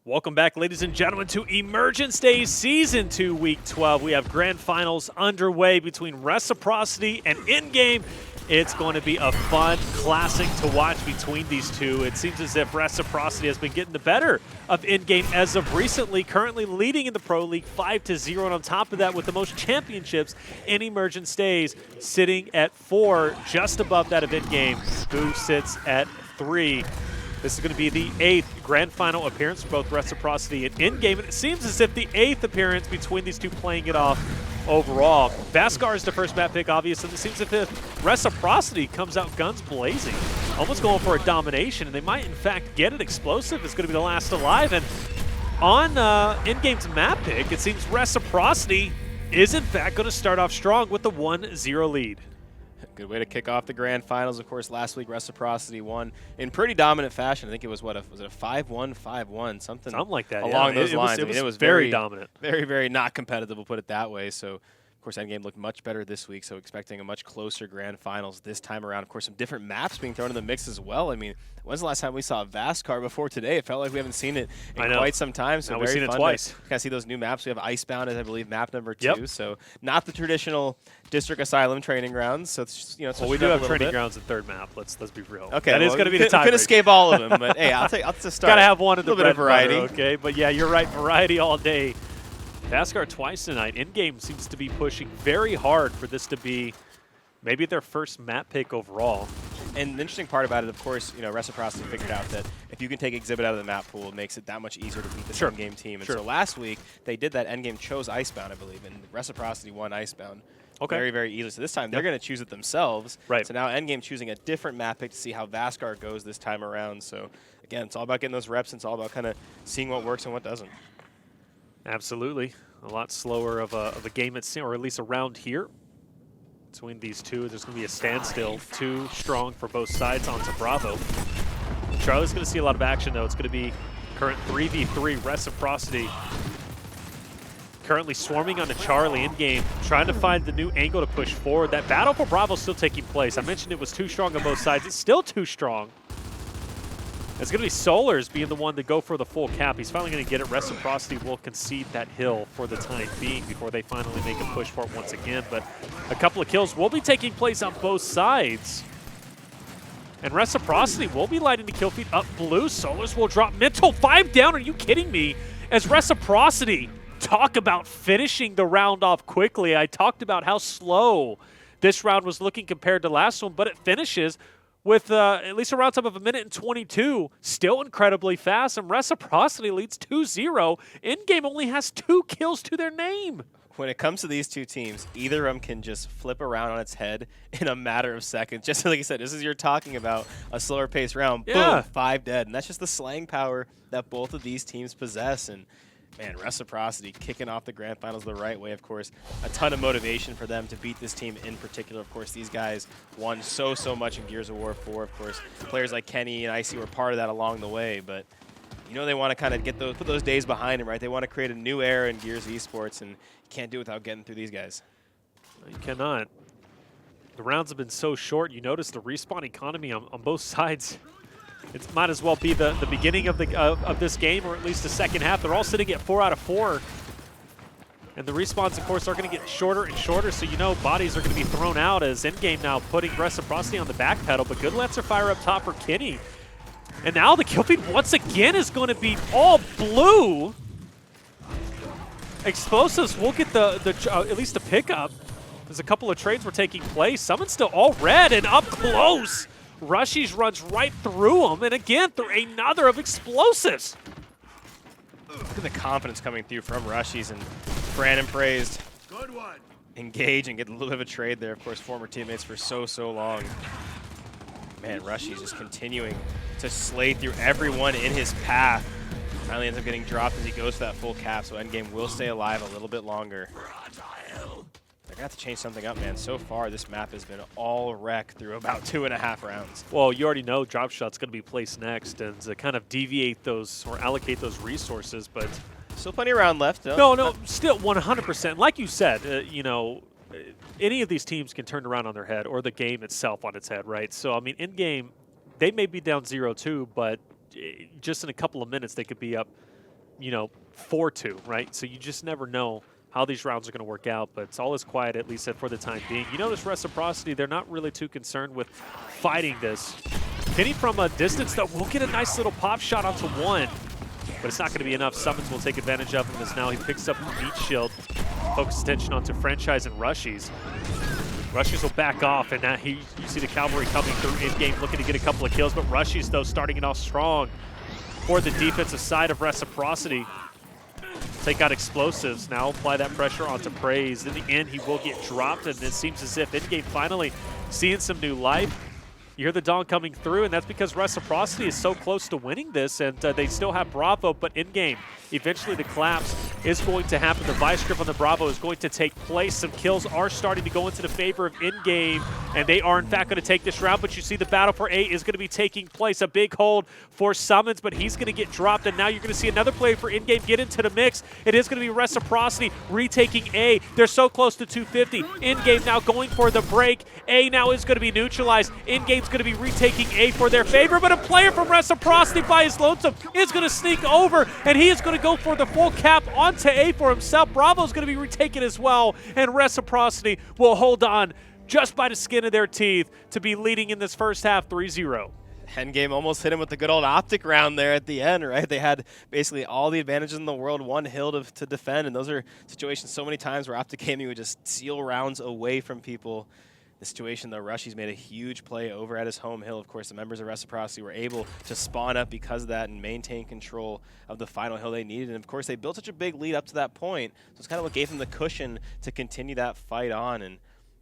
Welcome back, ladies and gentlemen, to Emergence Day Season 2, Week 12. We have grand finals underway between Reciprocity and Endgame. It's going to be a fun classic to watch between these two. It seems as if Reciprocity has been getting the better of Endgame as of recently, currently leading in the Pro League 5-0. And on top of that, with the most championships in Emergence Days, sitting at 4, just above that of Endgame, who sits at 3. This is going to be the 8th grand final appearance for both Reciprocity and Endgame, and it seems as if the 8th appearance between these two playing it off overall. Vasgar is the first map pick, obviously, and it seems as if Reciprocity comes out guns blazing, almost going for a domination, and they might, in fact, get it. Explosive is going to be the last alive, and on Endgame's map pick, it seems Reciprocity is, in fact, going to start off strong with the 1-0 lead. Good way to kick off the grand finals. Of course, last week Reciprocity won in pretty dominant fashion. I think it was was it a 5-1, 5-1, something like that along those lines. It was very dominant, very not competitive. We'll put it that way. So, of course, Endgame looked much better this week. So, expecting a much closer grand finals this time around. Of course, some different maps being thrown in the mix as well. I mean, when's the last time we saw Vasgar before today? It felt like we haven't seen it in quite some time. So, we've seen it twice. To kind of see those new maps. We have Icebound as, I believe, map number 2. So, not the traditional District Asylum training grounds. So, it's well, we do have training grounds in third map. Let's be real. Okay, that is going to be the tie. Could escape all of them, but hey, I'll just start. Got to have one of the bit of variety. Butter, okay, but yeah, you're right. Variety all day. Vasgar twice tonight. Endgame seems to be pushing very hard for this to be maybe their first map pick overall. And the interesting part about it, of course, Reciprocity figured out that if you can take Exhibit out of the map pool, it makes it that much easier to beat the Endgame team. And so last week, they did that. Endgame chose Icebound, I believe, and Reciprocity won Icebound. Okay. Very, very easily. So this time, they're going to choose it themselves. Right. So now Endgame choosing a different map pick to see how Vasgar goes this time around. So, again, it's all about getting those reps, and it's all about kind of seeing what works and what doesn't. Absolutely. A lot slower of a game, or at least around here. Between these two, there's going to be a standstill. Too strong for both sides onto Bravo. Charlie's going to see a lot of action, though. It's going to be current 3v3 Reciprocity. Currently swarming onto Charlie in game, trying to find the new angle to push forward. That battle for Bravo is still taking place. I mentioned it was too strong on both sides. It's still too strong. It's going to be Solars being the one to go for the full cap. He's finally going to get it. Reciprocity will concede that hill for the time being before they finally make a push for it once again. But a couple of kills will be taking place on both sides. And Reciprocity will be lighting the kill feed up blue. Solars will drop mental 5 down. Are you kidding me? As Reciprocity talk about finishing the round off quickly. I talked about how slow this round was looking compared to last one, but it finishes with at least a round time of 1:22, still incredibly fast, and Reciprocity leads 2-0. Endgame only has 2 kills to their name. When it comes to these two teams, either of them can just flip around on its head in a matter of seconds. Just like you said, just as you're talking about a slower pace round, boom, 5 dead. And that's just the slaying power that both of these teams possess. And man, Reciprocity kicking off the grand finals the right way, of course. A ton of motivation for them to beat this team in particular. Of course, these guys won so much in Gears of War 4. Of course, players like Kenny and Icy were part of that along the way. But they want to kind of put those days behind them, right? They want to create a new era in Gears esports, and you can't do it without getting through these guys. You cannot. The rounds have been so short. You notice the respawn economy on both sides. It might as well be the beginning of this game, or at least the second half. They're all sitting at 4 out of 4. And the respawns, of course, are going to get shorter and shorter, so bodies are going to be thrown out as Endgame now putting Reciprocity on the back pedal. But good Lancer fire up top for Kenny. And now the kill feed once again is going to be all blue. Explosives will get at least the pickup. There's a couple of trades were taking place. Someone's still all red and up close. Rushies runs right through him, and again, through another of explosives. Look at the confidence coming through from Rushies, and Brandon praised. Good one. Engage and get a little bit of a trade there. Of course, former teammates for so long. Man, Rushies just continuing to slay through everyone in his path. Finally ends up getting dropped as he goes for that full cap, so Endgame will stay alive a little bit longer. They're going to have to change something up, man. So far, this map has been all wreck through about 2.5 rounds. Well, you already know drop shot's going to be placed next, and to kind of deviate those or allocate those resources, but still plenty of round left. No, still 100%. Like you said, any of these teams can turn around on their head, or the game itself on its head, right? So, I mean, in game, they may be down 0-2, but just in a couple of minutes, they could be up you know, 4-2, right? So you just never know how these rounds are going to work out, but it's all as quiet, at least for the time being. You notice Reciprocity, they're not really too concerned with fighting this. Kenny from a distance, though, will get a nice little pop shot onto one, but it's not going to be enough. Summons will take advantage of him as now he picks up the meat shield. Focus attention onto Franchise and Rushies. Rushies will back off, and now you see the Cavalry coming through in-game looking to get a couple of kills, but Rushies, though, starting it off strong for the defensive side of Reciprocity. Take out explosives, now apply that pressure onto Praise. In the end, he will get dropped, and it seems as if Endgame finally seeing some new life. You hear the Dawn coming through, and that's because Reciprocity is so close to winning this, and they still have Bravo, but Endgame, eventually the collapse is going to happen. The vice grip on the Bravo is going to take place. Some kills are starting to go into the favor of Endgame, and they are in fact going to take this round, but you see the battle for A is going to be taking place. A big hold for Summons, but he's going to get dropped, and now you're going to see another player for Endgame get into the mix. It is going to be Reciprocity retaking A. They're so close to 250. Endgame now going for the break. A now is going to be neutralized. Endgame's going to be retaking A for their favor, but a player from Reciprocity by his lonesome is going to sneak over, and he is going to go for the full cap onto A for himself. Bravo's going to be retaken as well, and Reciprocity will hold on just by the skin of their teeth to be leading in this first half 3-0. Endgame almost hit him with the good old optic round there at the end, right? They had basically all the advantages in the world, one hill to defend, and those are situations so many times where Optic Gaming would just steal rounds away from people. The situation, though, Rushies made a huge play over at his home hill. Of course, the members of Reciprocity were able to spawn up because of that and maintain control of the final hill they needed. And, of course, they built such a big lead up to that point. So it's kind of what gave them the cushion to continue that fight on. And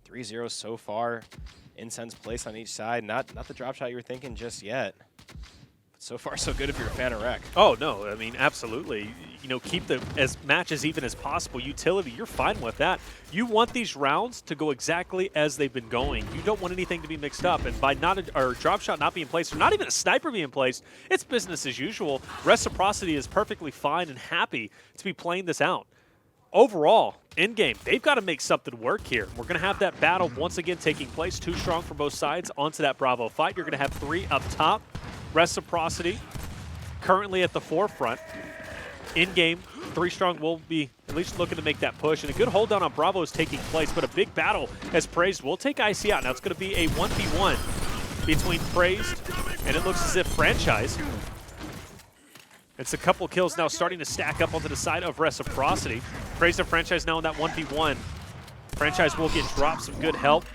3-0 so far. Incense placed on each side. Not the drop shot you were thinking just yet. But so far, so good if you're a fan of Rec. Oh, no. I mean, absolutely. You know, keep the match as even as possible. Utility, you're fine with that. You want these rounds to go exactly as they've been going. You don't want anything to be mixed up. And by or drop shot not being placed, or not even a sniper being placed, it's business as usual. Reciprocity is perfectly fine and happy to be playing this out. Overall, Endgame, they've got to make something work here. We're going to have that battle once again taking place. 2 strong for both sides onto that Bravo fight. You're going to have 3 up top. Reciprocity currently at the forefront. In-game, 3 strong will be at least looking to make that push. And a good hold down on Bravo is taking place, but a big battle as Praised will take IC out. Now it's going to be a 1v1 between Praised, and it looks as if Franchise. It's a couple kills now starting to stack up onto the side of Reciprocity. Praised and Franchise now in that 1v1. Franchise will get dropped, some good help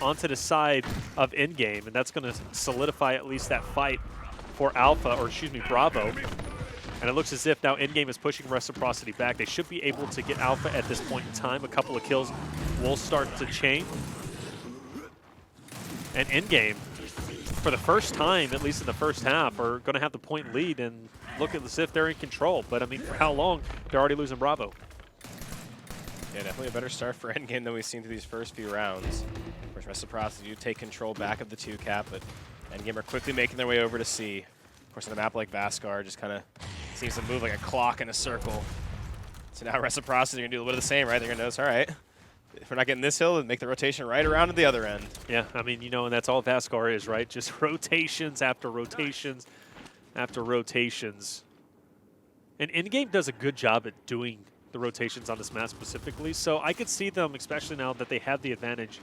onto the side of Endgame, and that's going to solidify at least that fight for Alpha, or excuse me, Bravo. And it looks as if now Endgame is pushing Reciprocity back. They should be able to get Alpha at this point in time. A couple of kills will start to chain. And Endgame, for the first time, at least in the first half, are going to have the point lead and look as if they're in control. But, I mean, for how long? They're already losing Bravo. Yeah, definitely a better start for Endgame than we've seen through these first few rounds. Of course, Reciprocity do take control back of the 2 cap, but Endgame are quickly making their way over to C. Of course, on a map like Vasgar, just kind of seems to move like a clock in a circle. So now Reciprocity are going to do a little bit of the same, right? They're going to notice, all right, if we're not getting this hill, then make the rotation right around to the other end. Yeah, I mean, you know, and that's all Vasgar is, right? Just rotations after rotations after rotations. And Endgame does a good job at doing the rotations on this map specifically, so I could see them, especially now that they have the advantage,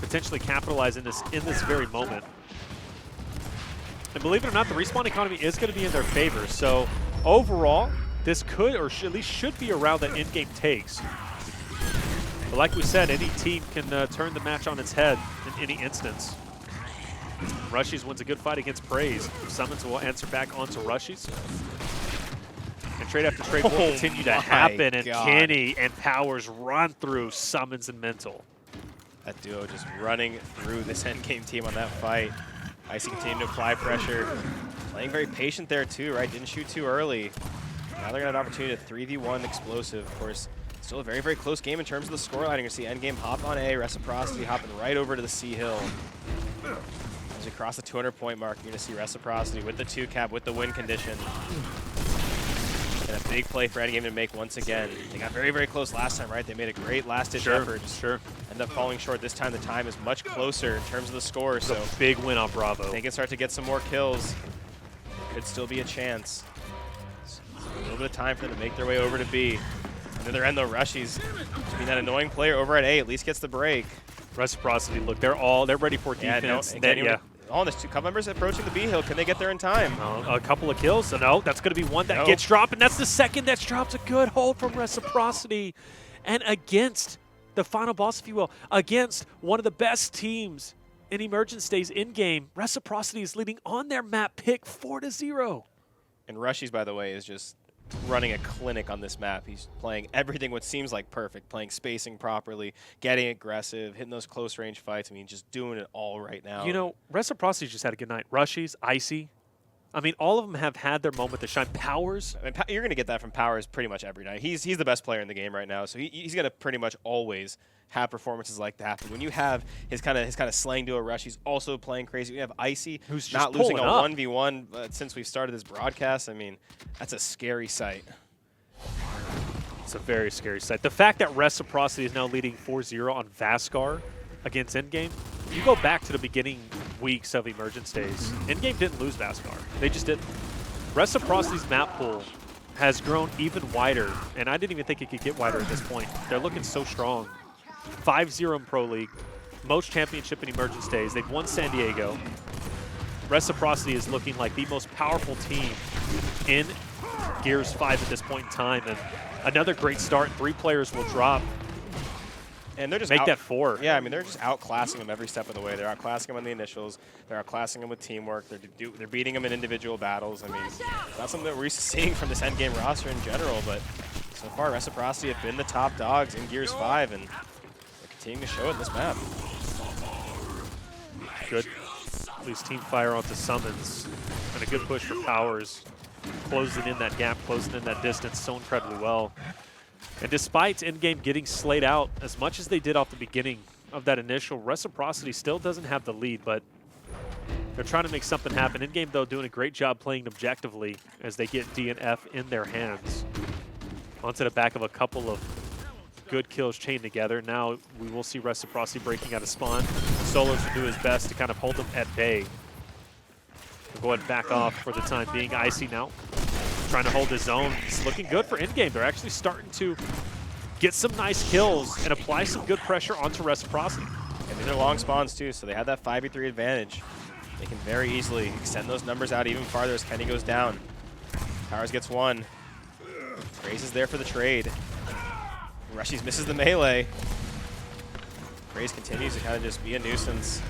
potentially capitalize in this very moment. And believe it or not, the respawn economy is going to be in their favor, so overall, this could, or at least should be a round that Endgame takes. But like we said, any team can turn the match on its head in any instance. Rushies wins a good fight against Praise. Summons will answer back onto Rushies. And trade after trade will continue to happen, and Kenny and Powers run through Summons and Mental. That duo just running through this Endgame team on that fight. Icy continuing to apply pressure. Playing very patient there too, right? Didn't shoot too early. Now they're going to have an opportunity to 3v1 explosive. Of course, still a very, very close game in terms of the scoreline. You're going to see Endgame hop on A, Reciprocity hopping right over to the C hill. As we cross the 200-point mark, you're going to see Reciprocity with the 2 cap, with the win condition. And a big play for Endgame to make once again. They got very, very close last time, right? They made a great last-ditch effort. Sure. End up falling short. This time the time is much closer in terms of the score. It's so a big win on Bravo. They can start to get some more kills. Could still be a chance. little bit of time for them to make their way over to B. And then their end, though, Rushies, being that annoying player over at A, at least gets the break. Reciprocity, look, they're ready for defense. Oh, there's 2 couple members approaching the B hill. Can they get there in time? A couple of kills. So no, that's going to be one that gets dropped, and that's the second that's dropped. A good hold from Reciprocity. And against the final boss, if you will, against one of the best teams in Emergence Days in-game, Reciprocity is leading on their map pick 4-0. And Rushies, by the way, is just running a clinic on this map. He's playing everything what seems like perfect, playing spacing properly, getting aggressive, hitting those close range fights. I mean, just doing it all right now. You know, Reciprocity just had a good night. Rushies, Icy. I mean, all of them have had their moment to shine. Powers. I mean, you're going to get that from Powers pretty much every night. He's the best player in the game right now, so he's going to pretty much always have performances like that. But when you have his kind of slang duo Rush, he's also playing crazy. You have Icy, who's not losing a 1v1 since we've started this broadcast. I mean, that's a scary sight. It's a very scary sight. The fact that Reciprocity is now leading 4-0 on Vasgar against Endgame, you go back to the beginning weeks of Emergence Days, Endgame didn't lose Vasgar. They just didn't. Reciprocity's map pool has grown even wider, and I didn't even think it could get wider at this point. They're looking so strong. 5-0 in Pro League, most championship in Emergence Days. They've won San Diego. Reciprocity is looking like the most powerful team in Gears 5 at this point in time, and another great start. 3 players will drop. And they're just make that 4. Yeah, I mean, they're just outclassing them every step of the way. They're outclassing them on the initials. They're outclassing them with teamwork. They're beating them in individual battles. I mean, that's something that we're used to seeing from this endgame roster in general, but so far, Reciprocity have been the top dogs in Gears 5, and they're continuing to show it in this map. Good. At least team fire onto summons, and a good push for Powers. Closing in that gap, closing in that distance so incredibly well. And despite Endgame getting slayed out as much as they did off the beginning of that initial, Reciprocity still doesn't have the lead, but they're trying to make something happen. Endgame, though, doing a great job playing objectively as they get D and F in their hands. Onto the back of a couple of good kills chained together. Now we will see Reciprocity breaking out of spawn. Solos will do his best to kind of hold them at bay. We'll go ahead and back off for the time being. Icy now trying to hold his own. It's looking good for Endgame. They're actually starting to get some nice kills and apply some good pressure onto Reciprocity. And these are long spawns too, so they have that 5v3 advantage. They can very easily extend those numbers out even farther as Kenny goes down. Powers gets 1. Graze is there for the trade. Rushies misses the melee. Graze continues to kind of just be a nuisance.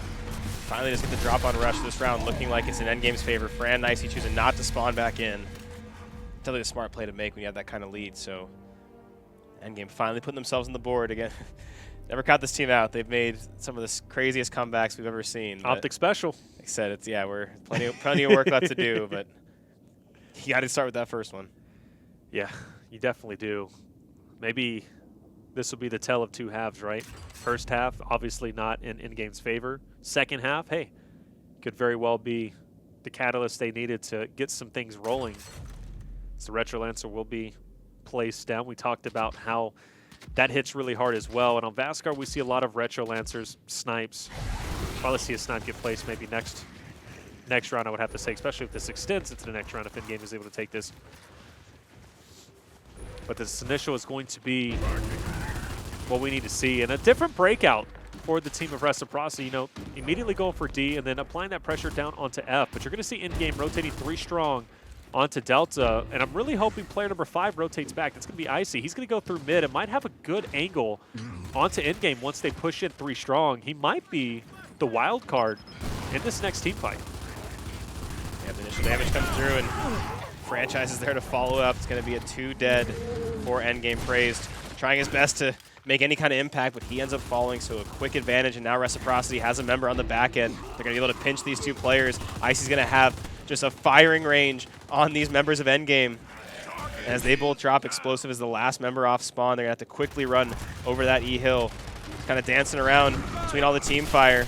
Finally just get the drop on Rush this round, looking like it's in Endgame's favor. Fran Nicey choosing not to spawn back in. Totally a smart play to make when you have that kind of lead. So Endgame finally putting themselves on the board again. Never caught this team out. They've made some of the craziest comebacks we've ever seen. Optic special. Like I said, it's we're plenty of work left to do, but you got to start with that first one. Yeah, you definitely do. Maybe this will be the tale of 2 halves, right? First half, obviously not in Endgame's favor. Second half, hey, could very well be the catalyst they needed to get some things rolling. So Retro Lancer will be placed down. We talked about how that hits really hard as well. And on Vasgar, we see a lot of Retro Lancers, snipes. Probably see a snipe get placed maybe next round, I would have to say, especially if this extends into the next round, if Endgame is able to take this. But this initial is going to be what we need to see. And a different breakout for the team of Reciprocity. You know, immediately going for D and then applying that pressure down onto F. But you're going to see Endgame rotating 3 strong onto Delta. And I'm really hoping player number 5 rotates back. That's going to be Icy. He's going to go through mid and might have a good angle onto Endgame once they push in 3 strong. He might be the wild card in this next team fight. Yeah, the initial damage comes through and Franchise is there to follow up. It's going to be a 2 dead for Endgame Praised. Trying his best to make any kind of impact, but he ends up falling, so a quick advantage, and now Reciprocity has a member on the back end. They're going to be able to pinch these 2 players. Icy's going to have just a firing range on these members of Endgame. As they both drop, Explosive is the last member off spawn. They're going to have to quickly run over that E-hill. Kind of dancing around between all the team fire.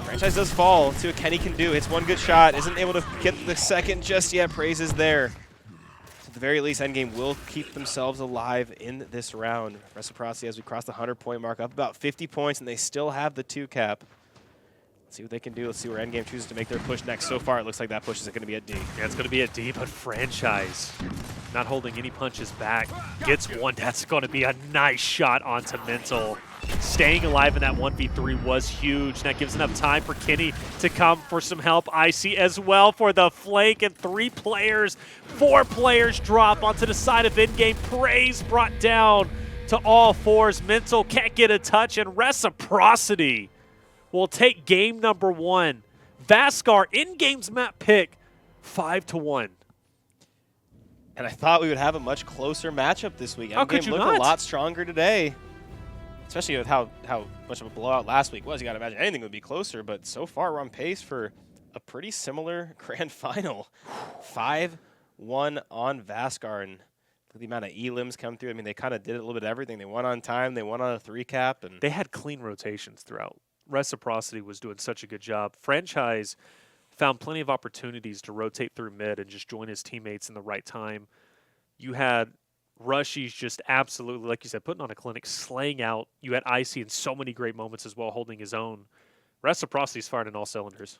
Franchise does fall. See what Kenny can do. Hits 1 good shot. Isn't able to get the second just yet. Praise is there. At the very least, Endgame will keep themselves alive in this round. Reciprocity, as we cross the 100-point mark, up about 50 points, and they still have the 2 cap. Let's see what they can do. Let's see where Endgame chooses to make their push next. So far, it looks like that push is going to be at D. Yeah, it's going to be at D, but Franchise not holding any punches back. Gets one. That's going to be a nice shot onto Mental. Staying alive in that 1v3 was huge. That gives enough time for Kenny to come for some help. Icy as well for the flank, and 4 players drop onto the side of Endgame. Praise brought down to all 4s. Mental can't get a touch, and Reciprocity will take game number 1. Vasgar, Endgame's map pick, 5-1. And I thought we would have a much closer matchup this week. How could Endgame you looked not? a lot stronger today, especially with how much of a blowout last week was. You got to imagine anything would be closer, but so far we're on pace for a pretty similar grand final. 5-1 on Vasgar, and the amount of elims come through. I mean, they kind of did a little bit of everything. They won on time. They won on a 3-cap. And they had clean rotations throughout. Reciprocity was doing such a good job. Franchise found plenty of opportunities to rotate through mid and just join his teammates in the right time. You had Rushy's just absolutely, like you said, putting on a clinic, slaying out. You had Icy in so many great moments as well, holding his own. Reciprocity's firing in all cylinders.